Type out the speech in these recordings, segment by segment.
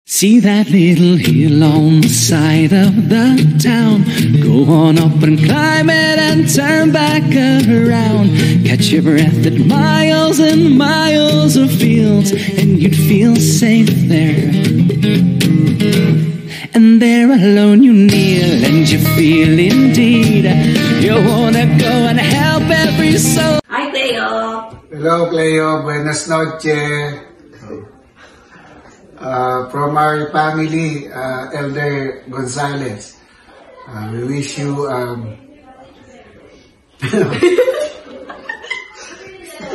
See that little hill on the side of the town? Go on up and climb it and turn back around. Catch your breath at miles and miles of fields, and you'd feel safe there. And there alone you kneel and you feel indeed you wanna go and help every soul. Hi, Cleo. Hello, Cleo. Buenas noches. From our family, Elder Gonzalez, we wish you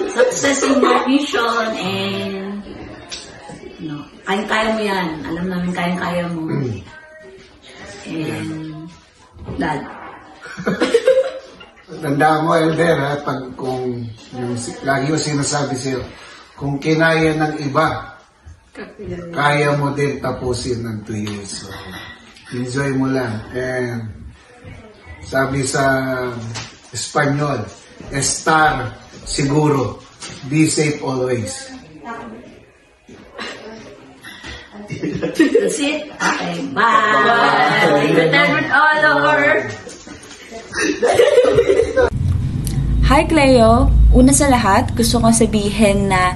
success in your mission and kaya-kaya mo yan. Alam namin kaya-kaya mo. And dad. Tandaan mo, Elder, ha, kung yung lagi ko sinasabi sa'yo, kung kinaya ng iba, kaya mo din tapusin ng 2 years. So, enjoy mo lang. And sabi sa Espanyol, estar seguro. Be safe always. That's it. Okay, bye. Retirement all over. Hi, Cleo! Una sa lahat, gusto kong sabihin na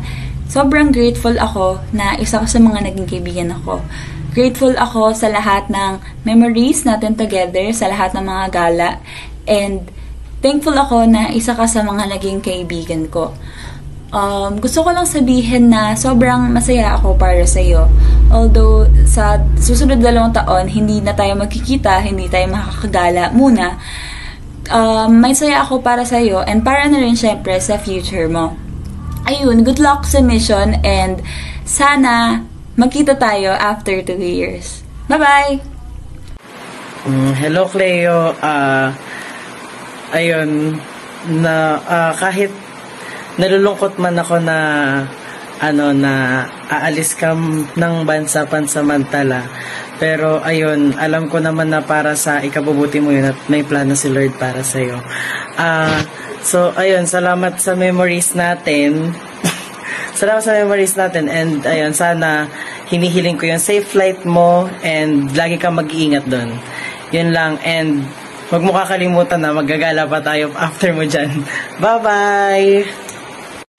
sobrang grateful ako na isa ko sa mga naging kaibigan ako. Grateful ako sa lahat ng memories natin together, sa lahat ng mga gala. And thankful ako na isa ka sa mga naging kaibigan ko. Gusto ko lang sabihin na sobrang masaya ako para sa iyo. Although sa susunod 2 taon, hindi na tayo magkikita, hindi tayo makakagala muna. May saya ako para sa iyo and para na rin syempre sa future mo. Ayun, good luck sa mission and sana magkita tayo after 2 years. Bye-bye! Hello, Cleo. Ayun, kahit nalulungkot man ako na aalis ka ng bansa pansamantala. Pero ayun, alam ko naman na para sa ikabubuti mo yun at may plano si Lord para sa'yo. So, ayun, salamat sa memories natin. Salamat sa memories natin. And, ayun, sana hinihiling ko yung safe flight mo and lagi kang mag-iingat doon. Yun lang. And, huwag mo kakalimutan na maggagala pa tayo after mo dyan. Bye-bye!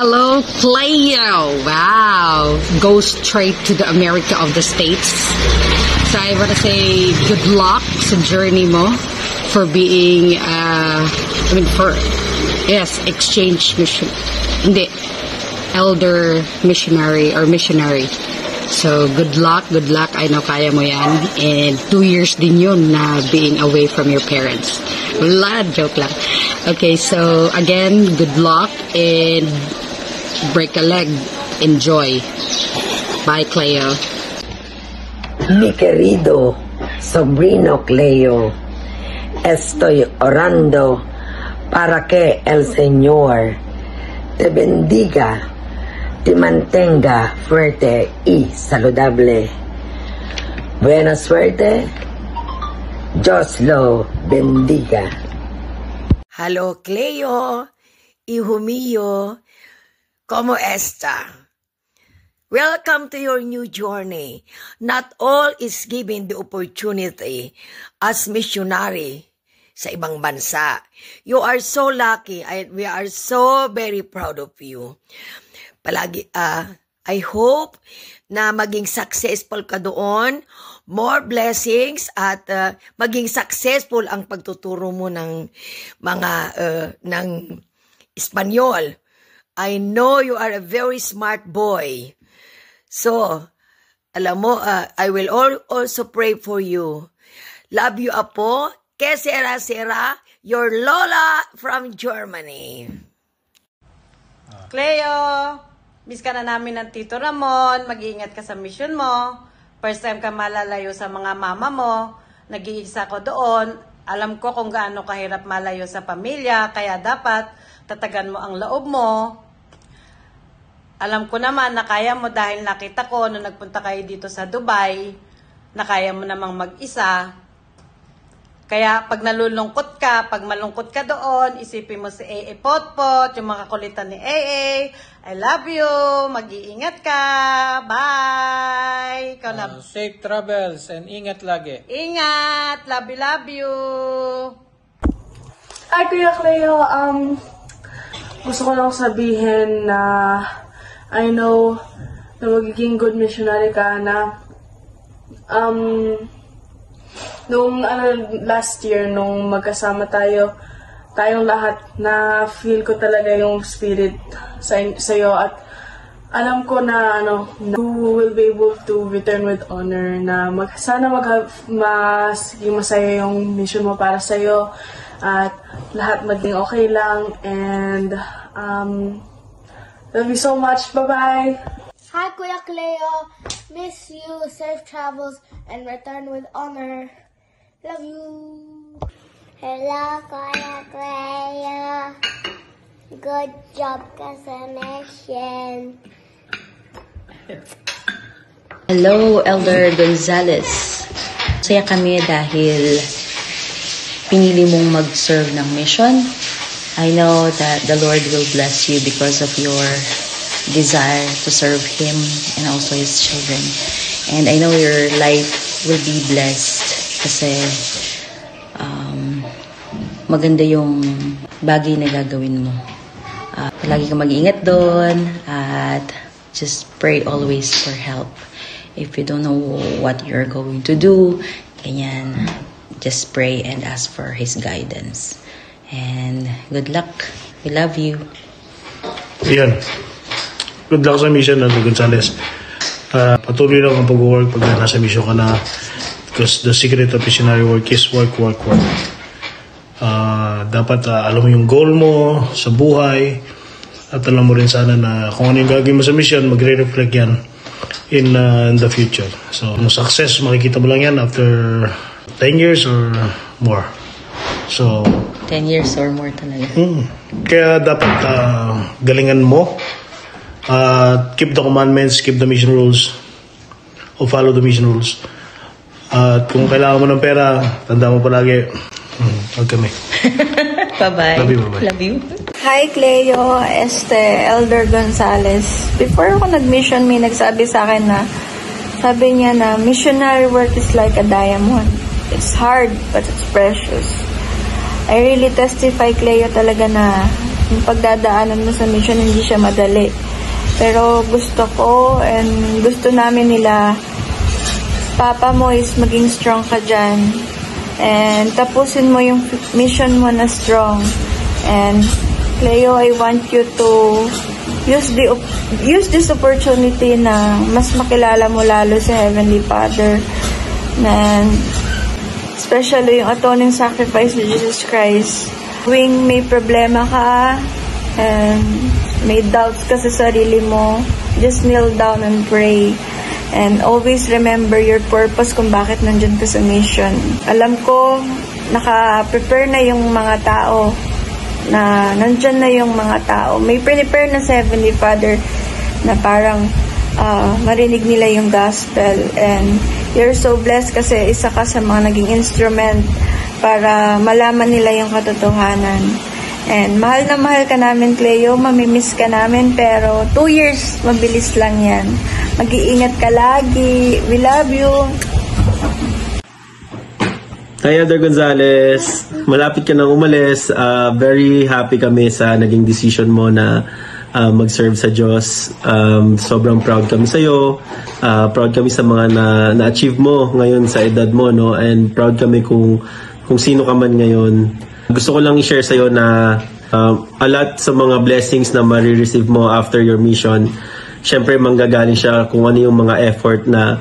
Hello, Cleo! Wow! Go straight to the America of the States. So, I want to say good luck sa journey mo for being, exchange mission. Hindi, elder missionary or missionary. So, good luck. I know kaya mo yan. And 2 years din yun na being away from your parents. Wala, joke lang. Okay, so, again, good luck and break a leg. Enjoy. Bye, Cleo. Mi querido sobrino Cleo, estoy orando para que el Señor te bendiga, te mantenga fuerte y saludable. Buena suerte. Dios lo bendiga. Hello, Cleo. Hijo mío. ¿Cómo está? Welcome to your new journey. Not all is given the opportunity as missionary sa ibang bansa. You are so lucky and we are so very proud of you. Palagi, I hope na maging successful ka doon. More blessings at maging successful ang pagtuturo mo ng mga ng Espanyol. I know you are a very smart boy. So, alam mo, I will also pray for you. Love you, Apo. Que sera, your Lola from Germany. Cleo, miss ka na namin ng Tito Ramon. Mag-iingat ka sa mission mo. First time ka malalayo sa mga mama mo. Nag-iisa ko doon. Alam ko kung gaano kahirap malayo sa pamilya. Kaya dapat tatagan mo ang loob mo. Alam ko naman na kaya mo dahil nakita ko nung nagpunta kayo dito sa Dubai, na kaya mo namang mag-isa. Kaya pag nalulungkot ka, pag malungkot ka doon, isipin mo si AA Potpot, yung mga kulitan ni AA. I love you. Mag-iingat ka. Bye. Ikaw na. Safe travels and ingat lagi. Ingat. Love you, love you. Hi, Kuya Cleo. Gusto ko lang sabihin na I know na magiging good missionary ka na nung last year, nung magkasama tayong lahat, na feel ko talaga yung spirit sa'yo at alam ko na you will be able to return with honor, na sana maging masaya yung mission mo para sa'yo at lahat maging okay lang, and love you so much. Bye-bye! Hi, Kuya Cleo. Miss you. Safe travels and return with honor. Love you. Hello, Kuya Cleo. Good job ka sa mission. Hello, Elder Gonzales. Saya kami dahil pinili mong mag-serve ng mission. I know that the Lord will bless you because of your desire to serve Him and also His children. And I know your life will be blessed kasi maganda yung bagay na gagawin mo. Lagi kang mag-iingat doon at just pray always for help. If you don't know what you're going to do, ganyan, just pray and ask for His guidance. And good luck. We love you. Yan. Good luck sa mission, Elder Gonzales. Patuloy lang ang pag-work pag nasa mission ka na, because the secret of missionary work is work. Dapat alam mo yung goal mo sa buhay at alam mo rin sana na kung ano yung gagawin mo sa mission, magre-reflect yan in the future. So, success, makikita mo lang yan after 10 years or more. So, 10 years or more talaga. Kaya dapat galingan mo. Keep the commandments, keep the mission rules, o follow the mission rules. At kung kailangan mo ng pera, tanda mo palagi, huwag kami. Bye-bye. Love you, bye-bye. Love you. Hi, Cleo, Elder Gonzales. Before ako nag-mission, may nagsabi sa akin na, sabi niya na, missionary work is like a diamond. It's hard, but it's precious. I really testify, Cleo, talaga na yung pagdadaanan mo sa mission, hindi siya madali. Pero gusto ko and gusto namin nila, Papa mo is maging strong ka dyan. And tapusin mo yung mission mo na strong. And Cleo, I want you to use this opportunity na mas makilala mo lalo si Heavenly Father. And especially yung atoning sacrifice ni Jesus Christ. Tuwing may problema ka and may doubts ka sa sarili mo, just kneel down and pray. And always remember your purpose kung bakit nandyan ka sa mission. Alam ko, naka-prepare na yung mga tao, na nandyan na yung mga tao. May prepare na si Heavenly Father na parang marinig nila yung gospel. And you're so blessed kasi isa ka sa mga naging instrument para malaman nila yung katotohanan. And mahal na mahal ka namin, Cleo. Mamimiss ka namin, pero 2 years, mabilis lang yan. Mag-iingat ka lagi. We love you. Hi, Elder Gonzales. Malapit ka nang umalis. Very happy kami sa naging decision mo na mag-serve sa Diyos. Sobrang proud kami sa iyo. Proud kami sa mga na-achieve mo ngayon sa edad mo, no? And proud kami kung sino ka man ngayon. Gusto ko lang i-share sa iyo na a lot sa mga blessings na marireceive mo after your mission, syempre manggagaling siya kung ano yung mga effort na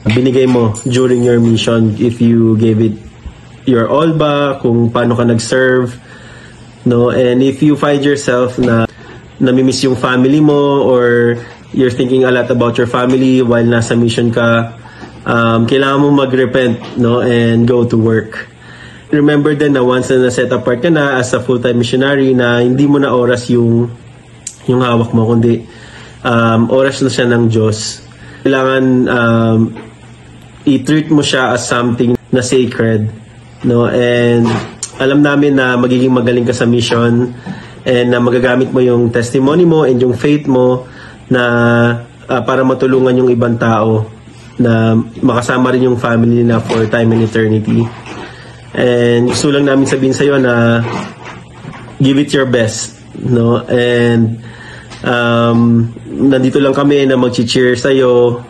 binigay mo during your mission. If you gave it your all ba, kung paano ka nag-serve, no? And if you find yourself na namimiss yung family mo, or you're thinking a lot about your family while nasa mission ka, kailangan mo mag-repent, no? And go to work. Remember din na once na set apart ka na as a full-time missionary, na hindi mo na oras yung hawak mo, kundi oras na siya ng Diyos. Kailangan i-treat mo siya as something na sacred, no? And alam namin na magiging magaling ka sa mission and na magagamit mo yung testimony mo and yung faith mo na para matulungan yung ibang tao na makasama rin yung family na for time and eternity. And gusto lang namin sabihin sa'yo na give it your best, no? And nandito lang kami na mag-cheer sa'yo.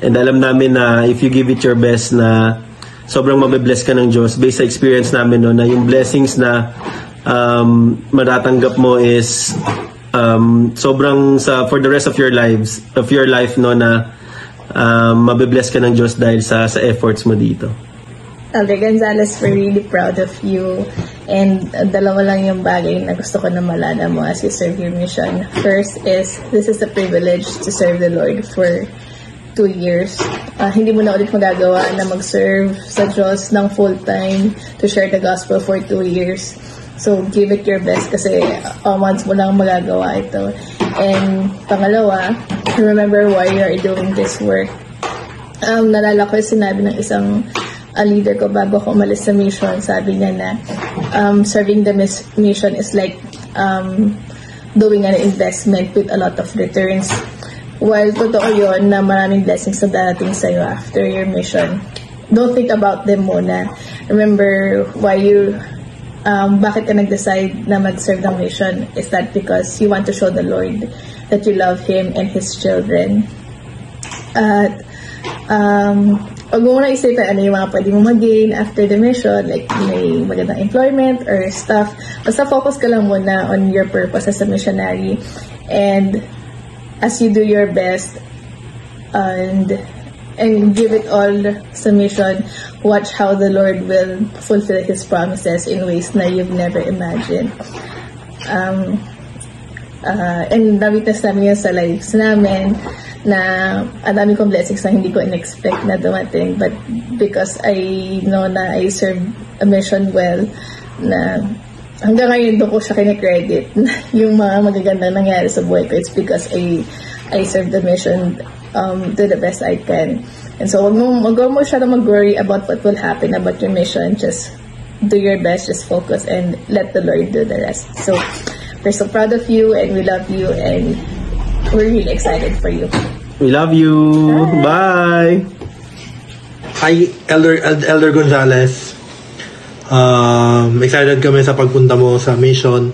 And alam namin na if you give it your best na sobrang mabibless ka ng Diyos based sa experience namin, no, na yung blessings na matatanggap mo is sobrang for the rest of your life, no, na mabibless ka ng Diyos dahil sa efforts mo dito. Elder Gonzalez, we're really proud of you. And dalawa lang yung bagay na gusto ko na malala mo as you serve your mission. First is, this is a privilege to serve the Lord for 2 years. Hindi mo na ulit magagawa na mag-serve sa Diyos ng full-time to share the gospel for 2 years. So, give it your best kasi once mo lang magagawa ito. And pangalawa, remember why you are doing this work. Nalala ko yung sinabi ng isang leader ko bago ako umalis sa mission. Sabi niya na serving the mission is like doing an investment with a lot of returns. While totoo yun na maraming blessings na darating sa'yo after your mission, don't think about them muna. Remember why you bakit ka nag-decide na mag-serve ng mission. Is that because you want to show the Lord that you love Him and His children. At huwag mo na isipin ano yung mga pwede mo mag-gain after the mission, like may magandang employment or stuff. Basta focus ka lang muna on your purpose as a missionary. And as you do your best and give it all sa mission, watch how the Lord will fulfill His promises in ways na you've never imagined. And na-witness namin yan sa lives namin na ang dami kong blessings na hindi ko in-expect na dumating, but because I know na I serve a mission well, na hanggang ngayon doon ko siya kine-credit yung mga magagandang nangyari sa buhay ko. It's because I serve the mission to the best I can. And so wag mo siya na mag-worry about what will happen about your mission. Just do your best, just focus and let the Lord do the rest. So we're so proud of you and we love you and we're really excited for you. We love you. Bye. Hi, Elder Gonzalez. Excited kami sa pagpunta mo sa mission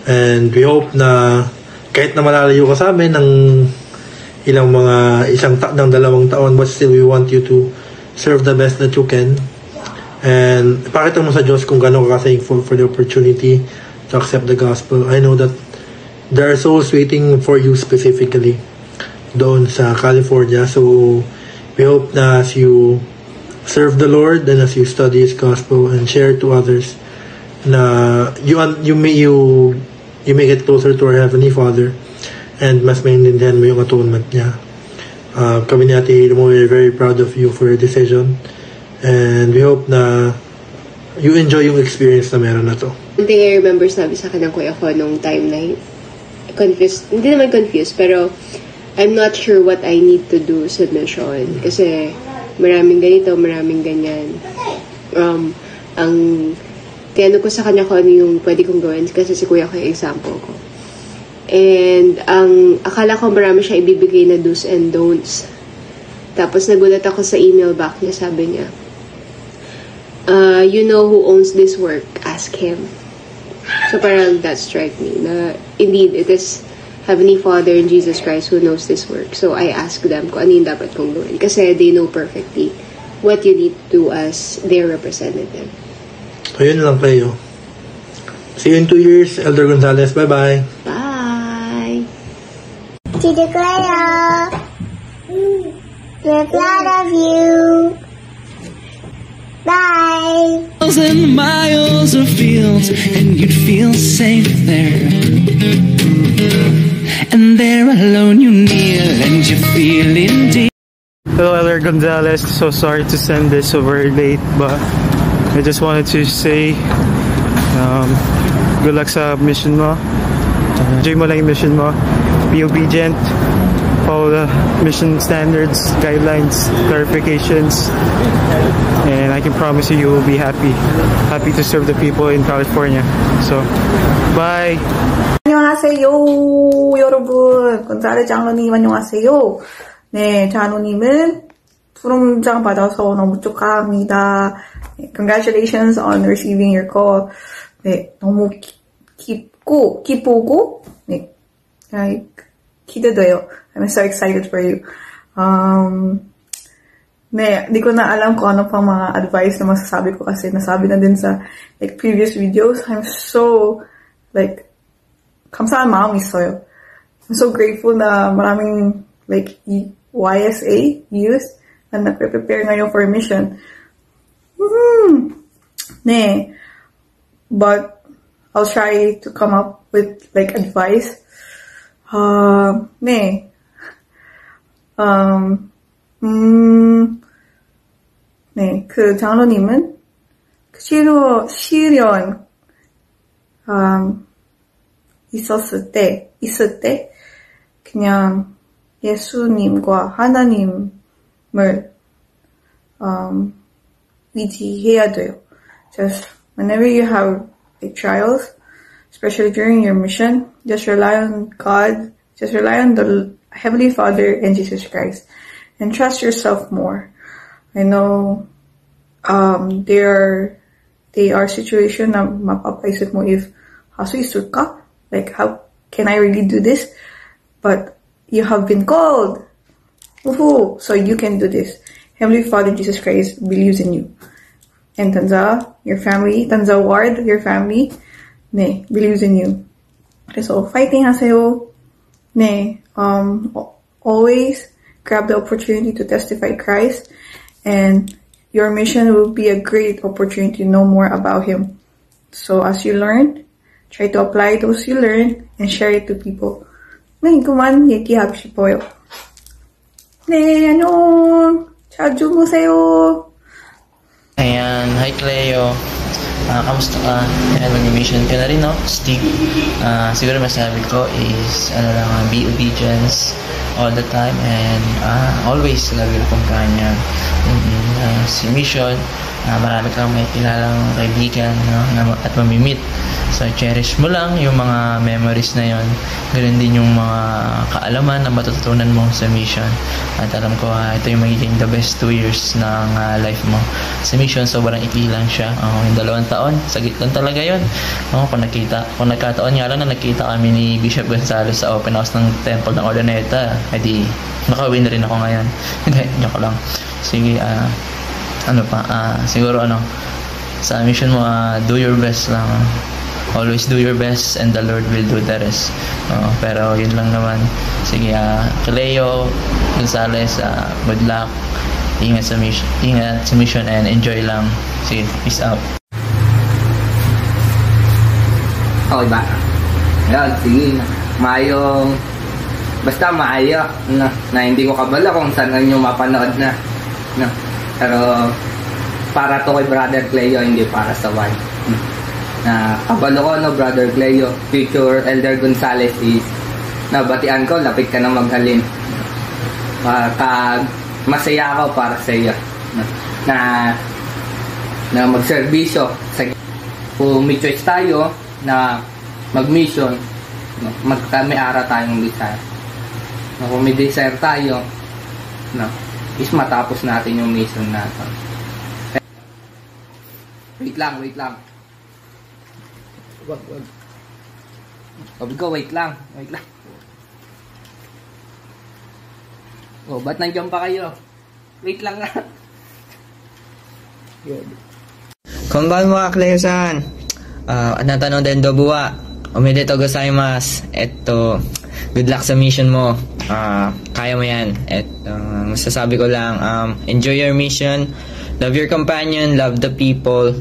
and we hope na kahit na malalayo ka sa amin ng ilang mga ng 2 taon, but still we want you to serve the best that you can. And ipakita mo sa Diyos kung gaano ka thankful for the opportunity to accept the gospel. I know that there are souls waiting for you specifically doon sa California. So we hope na as you serve the Lord and as you study His gospel and share to others, na you may get closer to our Heavenly Father and mas maintindihan mo yung atonement niya. Kami ni Ate Hilo, we're very proud of you for your decision and we hope na you enjoy yung experience na meron na to. One thing I remember sabi sa akin ng kuya ko nung time na confused, hindi naman confused, pero I'm not sure what I need to do sa mission kasi maraming ganito, maraming ganyan. Ang tinanong ko sa kanya kung ano yung pwede kong gawin kasi si kuya ko yung example ko. And ang akala ko marami siya ibibigay na do's and don'ts. Tapos nagulat ako sa email back niya, sabi niya, you know who owns this work, ask him. So parang that struck me na indeed it is Heavenly Father and Jesus Christ who knows this work. So I asked them kung ano yung dapat kong gawin kasi they know perfectly what you need to do as their representative. So yun lang kayo. See you in 2 years, Elder Gonzalez. Bye-bye. Bye. Tita Cleo, we're proud of you. Bye. Miles and miles of fields, and you'd feel safe there. And there alone you kneel, and you feel indeed. Hello, Elder Gonzalez. So sorry to send this over late, but I just wanted to say good luck sa mission mo. Enjoy mo lang yung mission mo. Be obedient. follow the mission standards, guidelines, clarifications, and I can promise you, you will be happy to serve the people in California. So, bye. 안녕하세요, 여러분. 건사르 장로님 안녕하세요. 네, 장로님은 부름장 받아서 너무 축하합니다. 네, congratulations on receiving your call. 네, 너무 기쁘고, 네, 기대돼요. I'm so excited for you. 네, di ko na alam kung ano pang mga advice na masasabi ko kasi nasabi na din sa like previous videos. I'm so like 감사한 마음이 있어요. I'm so grateful na maraming like YSA youth na nagpe-prepare ngayon for mission. 네, but I'll try to come up with like advice. 네. 네, 그 장로님은 시련 있을 때 그냥 예수님과 하나님을 의지해야 돼요. Just whenever you have like trials, especially during your mission, just rely on God, just rely on the Heavenly Father and Jesus Christ, and trust yourself more. I know they are situation na mapapaisip mo if hasuisur ka, like how can I really do this? But you have been called. Woohoo! So you can do this. Heavenly Father Jesus Christ believes in you. And Tanza, your family, Tanza Ward, your family, 네, believes in you. So fighting 하세요. 네, always grab the opportunity to testify Christ, and your mission will be a great opportunity to know more about Him. So as you learn, try to apply those you learn and share it to people. 네, 그만 얘기하고 싶어요. 네, 안녕. 잘 주무세요. Ayan, hi Cleo. Kamusta ka? Ayan, mag-mission ka na rin, no? Steve. Siguro masabi ko is, be obedience all the time and always welcome ka niya. Si mission, marami kang may kilalang kaibigan, no? At mamimit. So, cherish mo lang yung mga memories na yon. Ganun din yung mga kaalaman na matututunan mo sa mission. At alam ko, ito yung magiging the best 2 years ng life mo. Sa mission, sobrang ikli lang siya. Yung 2 taon, sagit lang talaga yun. Kung nagkataon nga lang na nakita kami ni Bishop Gonzales sa open house ng Temple ng Ordoneta, edi nakawin na rin ako ngayon. Hindi, joke lang. Sige, siguro sa mission mo, do your best lang. Always do your best and the Lord will do the rest. Pero yun lang naman. Sige, Cleo Gonzales, good luck. Ingat sa mission and enjoy lang. Sige, peace out. Okay ba? Ayan, sige. Maayong, basta maayo na hindi ko kabala kung saan nyo mapanood na. Pero para to kay Brother Cleo, hindi para sa wife. Na kabalo ko, no, Brother Cleo, future Elder Gonzales is nabatian ko, lapit ka na maghalin. Masaya ako para sa iyo na magserbisyo. Kung may choice tayo na mag-mission, may ara tayong desire. Kung may desire tayo, is matapos natin yung mission natin. Wait lang. Wag. Sabi ko, wait lang. Oh, ba't nandiyan pa kayo? Wait lang nga. Konbanwa, Cleo-san. Natanong din dobuwa. Omedetou gozaimasu. Good luck sa mission mo. Kaya mo yan. Masasabi ko lang, enjoy your mission. Love your companion, love the people,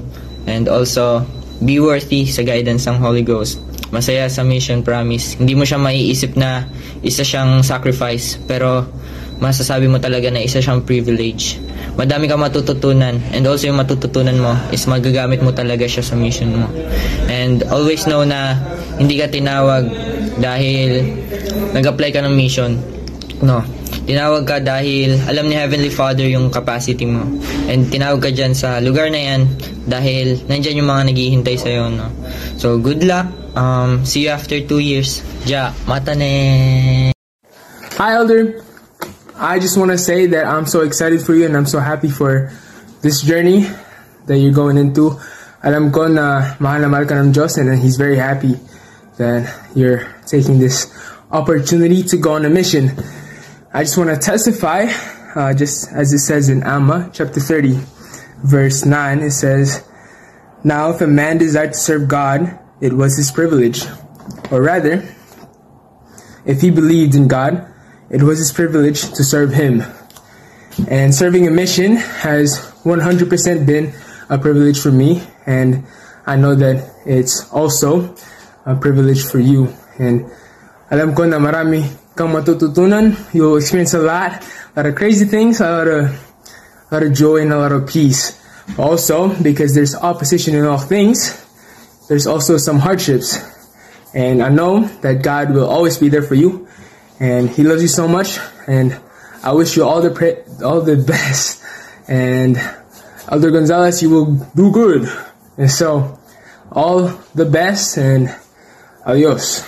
and also be worthy sa guidance ng Holy Ghost. Masaya sa mission, promise. Hindi mo siya maiisip na isa siyang sacrifice, pero masasabi mo talaga na isa siyang privilege. Madami kang matututunan, and also yung matututunan mo is magagamit mo talaga siya sa mission mo. And always know na hindi ka tinawag dahil nag-apply ka ng mission. no, tinawag ka dahil alam ni Heavenly Father yung capacity mo. And tinawag ka dyan sa lugar na yan dahil nandyan yung mga naghihintay sa'yo, no. So, good luck. See you after 2 years. Ja, mata ne. Hi, Elder. I just want to say that I'm so excited for you and I'm so happy for this journey that you're going into. Alam ko na mahal na mahal ka ng Diyos, and He's very happy that you're taking this opportunity to go on a mission. I just want to testify, just as it says in Amma chapter 30, verse 9, it says, "Now if a man desired to serve God, it was his privilege. Or rather, if he believed in God, it was his privilege to serve Him." And serving a mission has 100% been a privilege for me, and I know that it's also a privilege for you. And alam ko na marami kang matututunan. You'll experience a lot of crazy things, a lot of joy and a lot of peace. Also, because there's opposition in all things, there's also some hardships. And I know that God will always be there for you, and He loves you so much, and I wish you all the best. And Elder Gonzalez, you will do good. And so, all the best, and adios.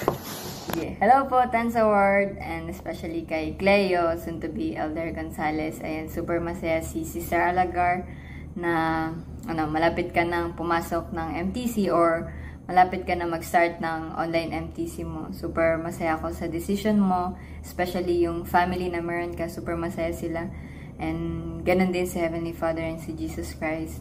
Hello po, Tansa World, and especially kay Cleo, soon to be Elder Gonzalez. Ayan, super masaya si Sister Alagar na malapit ka nang pumasok ng MTC or malapit ka na mag-start ng online MTC mo. Super masaya ako sa decision mo, especially yung family na meron ka, super masaya sila. And ganun din si Heavenly Father and si Jesus Christ.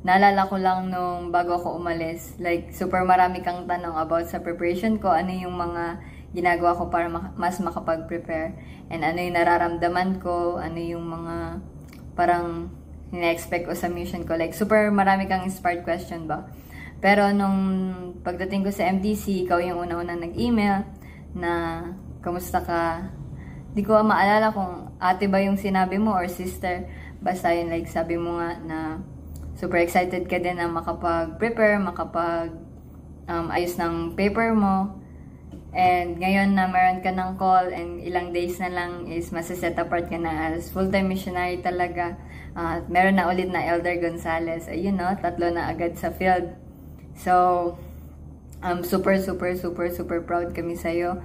Naalala ko lang nung bago ako umalis, like super marami kang tanong about sa preparation ko, ano yung mga ginagawa ko para mas makapag-prepare, and ano yung nararamdaman ko, ano yung mga parang ina-expect ko sa mission ko. Like super marami kang inspired question ba. Pero nung pagdating ko sa MTC, ikaw yung una-una nag-email na kamusta ka. Di ko maalala kung ate ba yung sinabi mo or sister. Basta yun, like sabi mo nga na super excited ka din na makapag-prepare, ayos ng paper mo. And ngayon na meron ka ng call and ilang days na lang is masiset apart ka na as full-time missionary talaga. Meron na ulit na Elder Gonzalez. Ayun no, 3 na agad sa field. So, super proud kami sa'yo.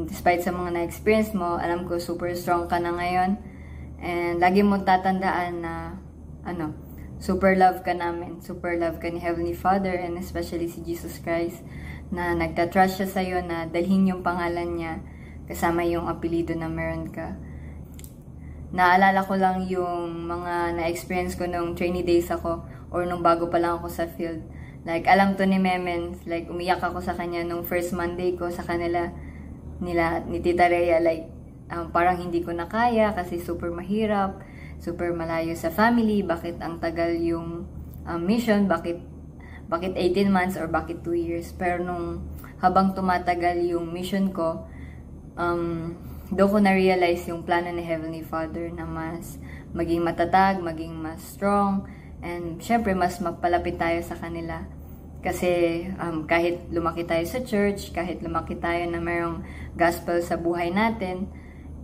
Despite sa mga na-experience mo, alam ko super strong ka na ngayon. And lagi mo tatandaan na, super love ka namin. Super love ka ni Heavenly Father and especially si Jesus Christ na nagtatrust siya sa'yo na dalhin yung pangalan niya kasama yung apelido na meron ka. Naalala ko lang yung mga na-experience ko nung trainee days ako or nung bago pa lang ako sa field. Like, alam to ni Memens, like, umiyak ako sa kanya nung first Monday ko sa kanila, ni Tita Rhea, like, parang hindi ko na kaya kasi super mahirap, super malayo sa family, bakit ang tagal yung mission, bakit 18 months or bakit 2 years. Pero nung habang tumatagal yung mission ko, doon ko na-realize yung plano ni Heavenly Father na mas maging matatag, maging mas strong, and syempre mas mapalapit tayo sa kanila. Kasi kahit lumaki tayo sa church, kahit lumaki tayo na mayroong gospel sa buhay natin,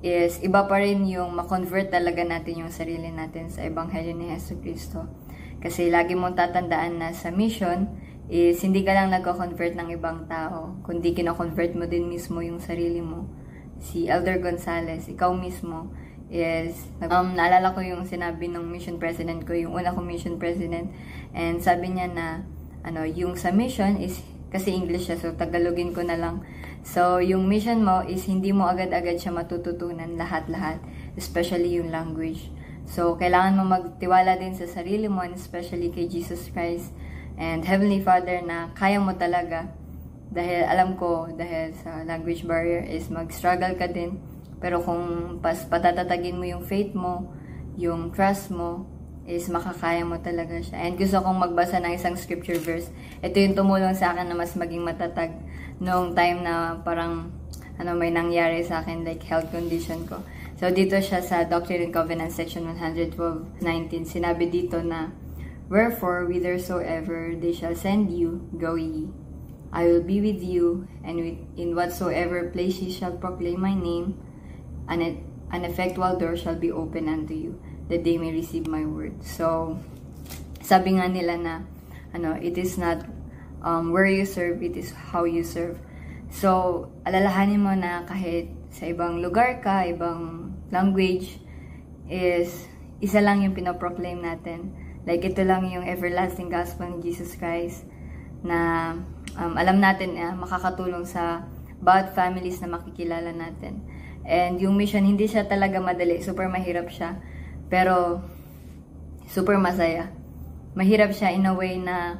is iba pa rin yung makonvert talaga natin yung sarili natin sa Ebanghelyo ni Jesucristo. Kasi lagi mong tatandaan na sa mission is hindi ka lang nagko-convert ng ibang tao, kundi kino-convert mo din mismo yung sarili mo. Si Elder Gonzalez, ikaw mismo, is naalala ko yung sinabi ng mission president ko, yung una kong mission president, and sabi niya na yung sa mission is, kasi English siya, so Tagalogin ko na lang. So yung mission mo is hindi mo agad-agad siya matututunan lahat-lahat, especially yung language. So kailangan mo magtiwala din sa sarili mo, and especially kay Jesus Christ and Heavenly Father na kaya mo talaga. Dahil alam ko, dahil sa language barrier is mag-struggle ka din. Pero kung patatatagin mo yung faith mo, yung trust mo, is makakaya mo talaga siya. And gusto kong magbasa ng isang scripture verse. Ito yung tumulong sa akin na mas maging matatag noong time na parang may nangyari sa akin, like health condition ko. So dito siya sa Doctrine and Covenants section 112:19. Sinabi dito na, "Wherefore, whithersoever they shall send you, go ye. I will be with you, and in whatsoever place ye shall proclaim my name, an effectual door shall be open unto you, that they may receive my word. So, sabi nga nila na, it is not where you serve, it is how you serve. So, alalahanin mo na kahit sa ibang lugar ka, ibang language, is isa lang yung pinoproclaim natin. Like, ito lang yung everlasting gospel ni Jesus Christ na alam natin makakatulong sa bawat families na makikilala natin. And yung mission, hindi siya talaga madali. Super mahirap siya. Pero, super masaya. Mahirap siya in a way na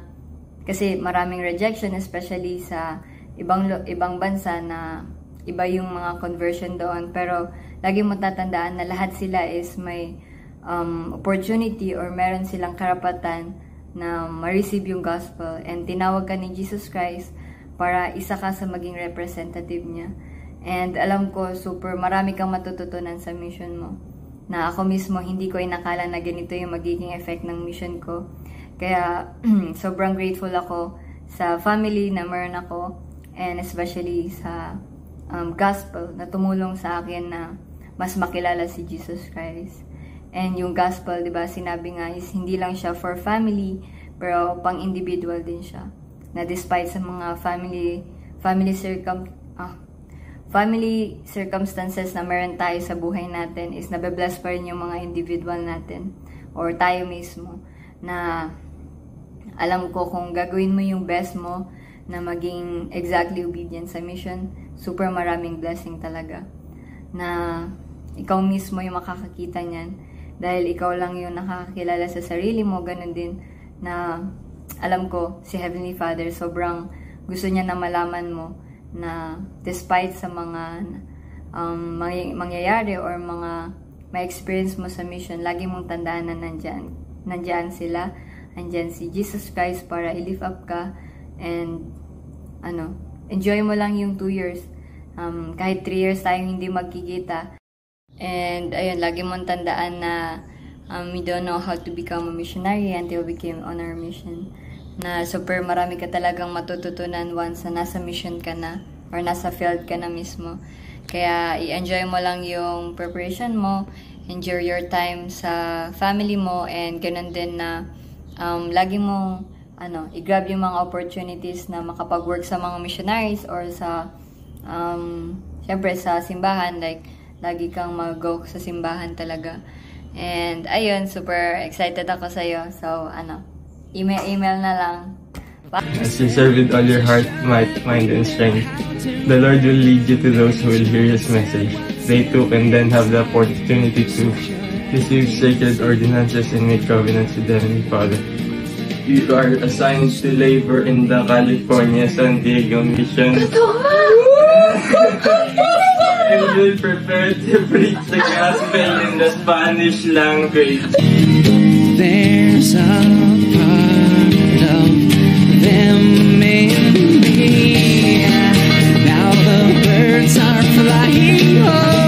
kasi maraming rejection, especially sa ibang bansa na iba yung mga conversion doon. Pero, lagi mo tatandaan na lahat sila is may opportunity or meron silang karapatan na ma-receive yung gospel. And tinawag ka ni Jesus Christ para isa ka sa maging representative niya. And alam ko, super marami kang matututunan sa mission mo. Na ako mismo, hindi ko inakala na ganito yung magiging effect ng mission ko. Kaya, sobrang grateful ako sa family na meron ako. And especially sa gospel na tumulong sa akin na mas makilala si Jesus Christ. And yung gospel, di ba, sinabi nga is hindi lang siya for family, pero pang individual din siya. Na despite sa mga family circumstances na meron tayo sa buhay natin, is nabe-bless pa rin yung mga individual natin or tayo mismo. Na alam ko kung gagawin mo yung best mo na maging exactly obedient sa mission, super maraming blessing talaga. Na ikaw mismo yung makakakita niyan. Dahil ikaw lang yung nakakakilala sa sarili mo, ganun din na alam ko si Heavenly Father sobrang gusto niya na malaman mo na despite sa mga mangyayari or mga ma-experience mo sa mission, lagi mong tandaan na nandyan sila, nandyan si Jesus Christ para i-lift up ka and enjoy mo lang yung 2 years. Kahit 3 years tayong hindi magkikita. And ayun, lagi mong tandaan na we don't know how to become a missionary until we came on our mission. Na super marami ka talagang matututunan once na nasa mission ka na or nasa field ka na mismo. Kaya i-enjoy mo lang yung preparation mo, enjoy your time sa family mo, and ganun din na lagi mong i-grab yung mga opportunities na makapag-work sa mga missionaries or sa syempre sa simbahan, like lagi kang mag-go sa simbahan talaga. And ayun, super excited ako sa'yo. So, email na lang. As you serve with all your heart, might, mind, and strength, the Lord will lead you to those who will hear His message. They too can then have the opportunity to receive sacred ordinances and make covenants with the Heavenly Father. You are assigned to labor in the California San Diego Mission. And will prepare to preach the gospel in the Spanish language. There's a part of them in me. Now the birds are flying home.